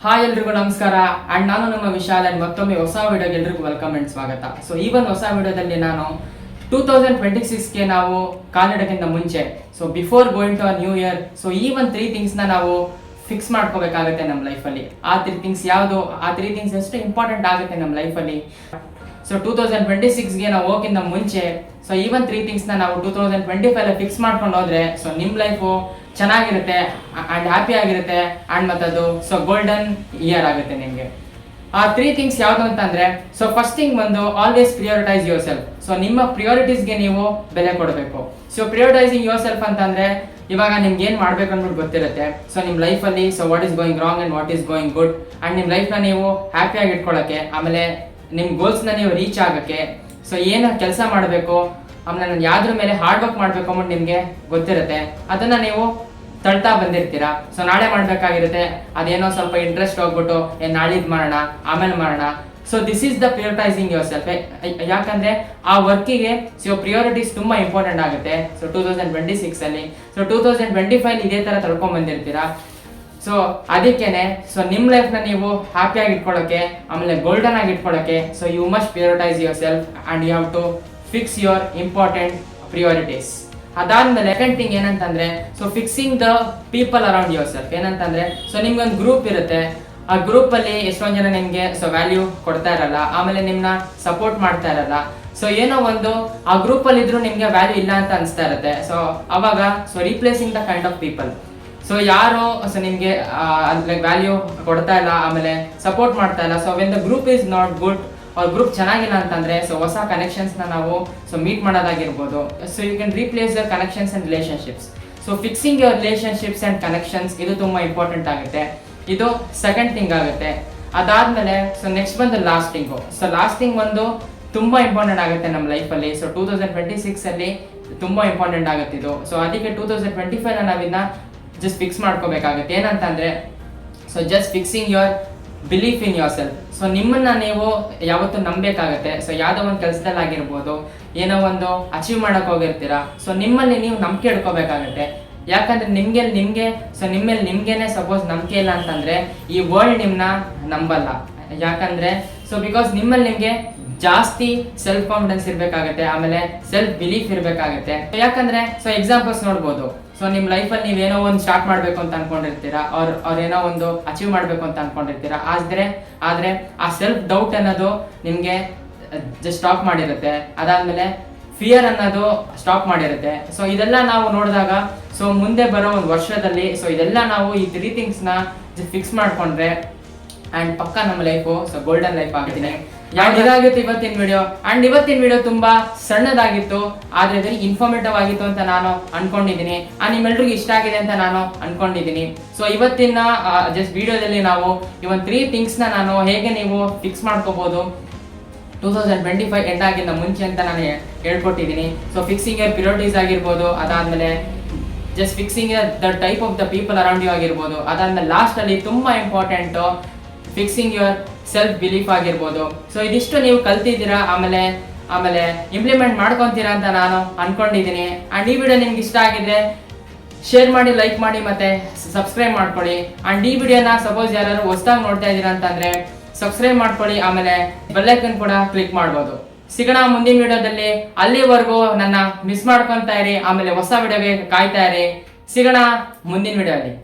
Hi ಎಲ್ರಿಗೂ ನಮಸ್ಕಾರ and ನಾನು ನಮ್ಮ ವಿಶಾಲ್ ಅಂಡ್ ಮತ್ತೊಮ್ಮೆ ಹೊಸ ವಿಡಿಯೋಗೆ ಎಲ್ರಿಗೂ ವೆಲ್ಕಮ್ ಅಂಡ್ ಸ್ವಾಗತ. ಸೊ ಈ ಒಂದು ಹೊಸ ವಿಡಿಯೋದಲ್ಲಿ ನಾನು 2026ಗೆ ನಾವು ಕಾಲಿಡೋಕ್ಕಿಂತ ಮುಂಚೆ before going to a new year ಈ ಒಂದು 3 ಥಿಂಗ್ಸ್ನ ನಾವು ಫಿಕ್ಸ್ ಮಾಡ್ಕೋಬೇಕಾಗುತ್ತೆ ನಮ್ಮ ಲೈಫಲ್ಲಿ. ಆ 3 ಥಿಂಗ್ಸ್ ಯಾವುದು, ಆ 3 ಥಿಂಗ್ಸ್ ಎಷ್ಟು ಇಂಪಾರ್ಟೆಂಟ್ ಆಗುತ್ತೆ ನಮ್ಮ ಲೈಫಲ್ಲಿ. 2026ಗೆ ನಾವು ಹೋಗಿಂತ ಮುಂಚೆ ಈ ಒಂದು 3 ಥಿಂಗ್ಸ್ನ ನಾವು 2025 ಫಿಕ್ಸ್ ಮಾಡ್ಕೊಂಡು ಹೋದ್ರೆ ನಿಮ್ಮ ಲೈಫು ಚೆನ್ನಾಗಿರುತ್ತೆ ಆ್ಯಂಡ್ ಹ್ಯಾಪಿ ಆಗಿರುತ್ತೆ ಆ್ಯಂಡ್ ಮತ್ತದು ಗೋಲ್ಡನ್ ಇಯರ್ ಆಗುತ್ತೆ ನಿಮಗೆ. ಆ 3 ಥಿಂಗ್ಸ್ ಯಾವುದು ಅಂತಂದ್ರೆ ಫಸ್ಟ್ ಥಿಂಗ್ ಬಂದು ಆಲ್ವೇಸ್ ಪ್ರಿಯೋರಿಟೈಸ್ ಯುವರ್ ಸೆಲ್ಫ್. ನಿಮ್ಮ ಪ್ರಿಯಾರಿಟೀಸ್ಗೆ ನೀವು ಬೆಲೆ ಕೊಡಬೇಕು. ಪ್ರಿಯೋರಿಟೈಸಿಂಗ್ ಯುವರ್ ಸೆಲ್ಫ್ ಅಂತಂದ್ರೆ ಇವಾಗ ನಿಮ್ಗೆ ಏನು ಮಾಡ್ಬೇಕು ಅಂದ್ಬಿಟ್ಟು ಗೊತ್ತಿರುತ್ತೆ. ನಿಮ್ಮ ಲೈಫಲ್ಲಿ what is going wrong and what is going good and ನಿಮ್ಮ ಲೈಫ್ನ ನೀವು ಹ್ಯಾಪಿಯಾಗಿ ಇಟ್ಕೊಳ್ಳೋಕ್ಕೆ, ಆಮೇಲೆ ನಿಮ್ಮ ಗೋಲ್ಸ್ನ ನೀವು ರೀಚ್ ಆಗೋಕ್ಕೆ ಏನು ಕೆಲಸ ಮಾಡಬೇಕು, ಆಮೇಲೆ ನಾನು ಯಾವ್ದ್ರ ಮೇಲೆ ಹಾರ್ಡ್ ವರ್ಕ್ ಮಾಡಬೇಕು ಅಂದ್ಬಿಟ್ಟು ನಿಮಗೆ ಗೊತ್ತಿರುತ್ತೆ. ಅದನ್ನು ನೀವು ತಳ್ತಾ ಬಂದಿರ್ತೀರಾ. ನಾಳೆ ಮಾಡಬೇಕಾಗಿರುತ್ತೆ, ಅದೇನೋ ಸ್ವಲ್ಪ ಇಂಟ್ರೆಸ್ಟ್ ಹೋಗ್ಬಿಟ್ಟು ನಾಳಿದ್ದು ಮಾಡೋಣ, ಆಮೇಲೆ ಮಾಡೋಣ. This is the prioritizing yourself. ಯಾಕಂದರೆ ಆ ವರ್ಕಿಗೆ ಪ್ರಿಯಾರಿಟೀಸ್ ತುಂಬ ಇಂಪಾರ್ಟೆಂಟ್ ಆಗುತ್ತೆ 2026ಅಲ್ಲಿ. 2025 ಇದೇ ಥರ ತಳ್ಕೊಂಡ್ ಬಂದಿರ್ತೀರಾ. ಅದಕ್ಕೇನೆ ನಿಮ್ಮ ಲೈಫ್ನ ನೀವು ಹ್ಯಾಪಿಯಾಗಿ ಇಟ್ಕೊಳ್ಳೋಕ್ಕೆ, ಆಮೇಲೆ ಗೋಲ್ಡನ್ ಆಗಿ ಇಟ್ಕೊಳ್ಳೋಕ್ಕೆ you must prioritise yourself and you have to fix your important priorities. ಅದಾದ್ಮೇಲೆ ಸೆಕೆಂಡ್ ಥಿಂಗ್ ಏನಂತಂದ್ರೆ fixing the people around yourself. ಏನಂತಂದ್ರೆ ನಿಮ್ಗೊಂದು ಗ್ರೂಪ್ ಇರುತ್ತೆ. ಆ ಗ್ರೂಪ್ ಅಲ್ಲಿ ಎಷ್ಟೊಂದು ಜನ ನಿಮ್ಗೆ ವ್ಯಾಲ್ಯೂ ಕೊಡ್ತಾ ಇರಲ್ಲ, ಆಮೇಲೆ ನಿಮ್ನ ಸಪೋರ್ಟ್ ಮಾಡ್ತಾ ಇರಲ್ಲ. ಏನೋ ಒಂದು ಆ ಗ್ರೂಪ್ ಅಲ್ಲಿ ಇದ್ರು ನಿಮ್ಗೆ ವ್ಯಾಲ್ಯೂ ಇಲ್ಲ ಅಂತ ಅನಿಸ್ತಾ ಇರುತ್ತೆ. ಅವಾಗ replacing the kind of people. ಯಾರು ನಿಮ್ಗೆ ವ್ಯಾಲ್ಯೂ ಕೊಡ್ತಾ ಇಲ್ಲ, ಆಮೇಲೆ ಸಪೋರ್ಟ್ ಮಾಡ್ತಾ ಇಲ್ಲ. When the group is not good, ಅವ್ರ ಗ್ರೂಪ್ ಚೆನ್ನಾಗಿಲ್ಲ ಅಂತಂದ್ರೆ ಹೊಸ ಕನೆಕ್ಷನ್ಸ್ನ ನಾವು ಮೀಟ್ ಮಾಡೋದಾಗಿರ್ಬೋದು. You can replace the connections and relationships. Fixing your relationships and connections ಇದು ತುಂಬ ಇಂಪಾರ್ಟೆಂಟ್ ಆಗುತ್ತೆ. ಇದು ಸೆಕೆಂಡ್ ಥಿಂಗ್ ಆಗುತ್ತೆ. ಅದಾದ್ಮೇಲೆ ನೆಕ್ಸ್ಟ್ ಬಂದು ಲಾಸ್ಟ್ ಥಿಂಗು. ಲಾಸ್ಟ್ ಥಿಂಗ್ ಒಂದು ತುಂಬ ಇಂಪಾರ್ಟೆಂಟ್ ಆಗುತ್ತೆ ನಮ್ಮ ಲೈಫಲ್ಲಿ. 2026ಅಲ್ಲಿ ತುಂಬ ಇಂಪಾರ್ಟೆಂಟ್ ಆಗುತ್ತೆ ಇದು. ಅದಕ್ಕೆ 2025 ನಾವಿನ್ನ ಜಸ್ಟ್ ಫಿಕ್ಸ್ ಮಾಡ್ಕೋಬೇಕಾಗುತ್ತೆ. ಏನಂತಂದ್ರೆ just fixing your belief in your self. ನಿಮ್ಮನ್ನ ನೀವು ಯಾವತ್ತೂ ನಂಬೇಕಾಗುತ್ತೆ. ಯಾವುದೋ ಒಂದು ಕೆಲಸದಲ್ಲಿ ಆಗಿರ್ಬೋದು, ಏನೋ ಒಂದು ಅಚೀವ್ ಮಾಡಕ್ ಹೋಗಿರ್ತೀರಾ. ನಿಮ್ಮಲ್ಲಿ ನೀವು ನಂಬಿಕೆ ಇಟ್ಕೋಬೇಕಾಗುತ್ತೆ. ಯಾಕಂದ್ರೆ ನಿಮ್ಗೆ ನಿಮ್ಮೇಲೆ ನಿಮ್ಗೇನೆ ಸಪೋಸ್ ನಂಬಿಕೆ ಇಲ್ಲ ಅಂತಂದ್ರೆ ಈ ವರ್ಲ್ಡ್ ನಿಮ್ನ ನಂಬಲ್ಲ. ಯಾಕಂದ್ರೆ ಬಿಕಾಸ್ ನಿಮ್ಮಲ್ಲಿ ನಿಮ್ಗೆ ಜಾಸ್ತಿ ಸೆಲ್ಫ್ ಕಾನ್ಫಿಡೆನ್ಸ್ ಇರ್ಬೇಕಾಗತ್ತೆ, ಆಮೇಲೆ ಸೆಲ್ಫ್ ಬಿಲೀಫ್ ಇರ್ಬೇಕಾಗತ್ತೆ. ಯಾಕಂದ್ರೆ ಎಕ್ಸಾಂಪಲ್ಸ್ ನೋಡ್ಬೋದು. ನಿಮ್ಮ ಲೈಫಲ್ಲಿ ನೀವೇನೋ ಒಂದು ಸ್ಟಾರ್ಟ್ ಮಾಡಬೇಕು ಅಂತ ಅನ್ಕೊಂಡಿರ್ತೀರಾ, ಅವ್ರ ಏನೋ ಒಂದು ಅಚೀವ್ ಮಾಡಬೇಕು ಅಂತ ಅನ್ಕೊಂಡಿರ್ತೀರಾ. ಆದ್ರೆ ಆ ಸೆಲ್ಫ್ ಡೌಟ್ ಅನ್ನೋದು ನಿಮ್ಗೆ ಜಸ್ಟ್ ಸ್ಟಾಪ್ ಮಾಡಿರುತ್ತೆ. ಅದಾದ್ಮೇಲೆ ಫಿಯರ್ ಅನ್ನೋದು ಸ್ಟಾಪ್ ಮಾಡಿರುತ್ತೆ. ಇದೆಲ್ಲ ನಾವು ನೋಡಿದಾಗ ಮುಂದೆ ಬರೋ ಒಂದು ವರ್ಷದಲ್ಲಿ ಇದೆಲ್ಲ ನಾವು ಈ 3 ಥಿಂಗ್ಸ್ನ ಫಿಕ್ಸ್ ಮಾಡ್ಕೊಂಡ್ರೆ ಆ್ಯಂಡ್ ಪಕ್ಕ ನಮ್ಮ ಲೈಫು ಗೋಲ್ಡನ್ ಲೈಫ್ ಆಗುತ್ತೆ. ಇದಾಗಿತ್ತು ಇವತ್ತಿನ ವಿಡಿಯೋ. ಅಂಡ್ ಇವತ್ತಿನ ವಿಡಿಯೋ ತುಂಬಾ ಸಣ್ಣದಾಗಿತ್ತು, ಆದ್ರೆ ಇದರಲ್ಲಿ ಇನ್ಫಾರ್ಮೇಟಿವ್ ಆಗಿತ್ತು ಅಂತ ನಾನು ಅನ್ಕೊಂಡಿದ್ದೀನಿ. ನಿಮ್ಮೆಲ್ರಿಗೂ ಇಷ್ಟ ಆಗಿದೆ ಅಂತ ನಾನು ಅನ್ಕೊಂಡಿದ್ದೀನಿ. ಇವತ್ತಿನ ಜಸ್ಟ್ ವಿಡಿಯೋದಲ್ಲಿ ನಾವು ಈ ಒಂದು 3 ಥಿಂಗ್ಸ್ನ ನಾನು ಹೇಗೆ ನೀವು ಫಿಕ್ಸ್ ಮಾಡ್ಕೋಬಹುದು 2025 ಎಂಡ್ ಆಗಿಂದ ಮುಂಚೆ ಅಂತ ನಾನು ಹೇಳ್ಕೊಟ್ಟಿದ್ದೀನಿ. ಫಿಕ್ಸಿಂಗ್ ಯರ್ ಪ್ರಿಯಾರಿಟೀಸ್ ಆಗಿರ್ಬೋದು, ಅದಾದ್ಮೇಲೆ just fixing the type of the people around you ಆಗಿರ್ಬೋದು, ಅದಾದ್ಮೇಲೆ ಲಾಸ್ಟ್ ಅಲ್ಲಿ ತುಂಬಾ important fixing your self belief ಆಗಿರ್ಬೋದು. ಇದಿಷ್ಟು ನೀವು ಕಲ್ತಿದ್ದೀರಾ, ಆಮೇಲೆ ಇಂಪ್ಲಿಮೆಂಟ್ ಮಾಡ್ಕೊತೀರಾ ಅಂತ ನಾನು ಅನ್ಕೊಂಡಿದ್ದೀನಿ. ಅಂಡ್ ಈ ವಿಡಿಯೋ ನಿಮ್ಗೆ ಇಷ್ಟ ಆಗಿದ್ರೆ ಶೇರ್ ಮಾಡಿ, ಲೈಕ್ ಮಾಡಿ, ಮತ್ತೆ ಸಬ್ಸ್ಕ್ರೈಬ್ ಮಾಡ್ಕೊಳ್ಳಿ. ಅಂಡ್ ಈ ವಿಡಿಯೋನ ಸಪೋಸ್ ಯಾರು ಹೊಸದಾಗಿ ನೋಡ್ತಾ ಇದ್ದೀರಾ ಅಂತಂದ್ರೆ ಸಬ್ಸ್ಕ್ರೈಬ್ ಮಾಡ್ಕೊಳ್ಳಿ, ಆಮೇಲೆ ಬೆಲ್ ಐಕನ್ ಕೂಡ ಕ್ಲಿಕ್ ಮಾಡ್ಬೋದು. ಸಿಗೋಣ ಮುಂದಿನ ವಿಡಿಯೋದಲ್ಲಿ. ಅಲ್ಲಿವರೆಗೂ ನನ್ನ ಮಿಸ್ ಮಾಡ್ಕೊಂತ ಇರಿ, ಆಮೇಲೆ ಹೊಸ ವಿಡಿಯೋಗೆ ಕಾಯ್ತಾ ಇರಿ. ಸಿಗೋಣ ಮುಂದಿನ ವಿಡಿಯೋದಲ್ಲಿ.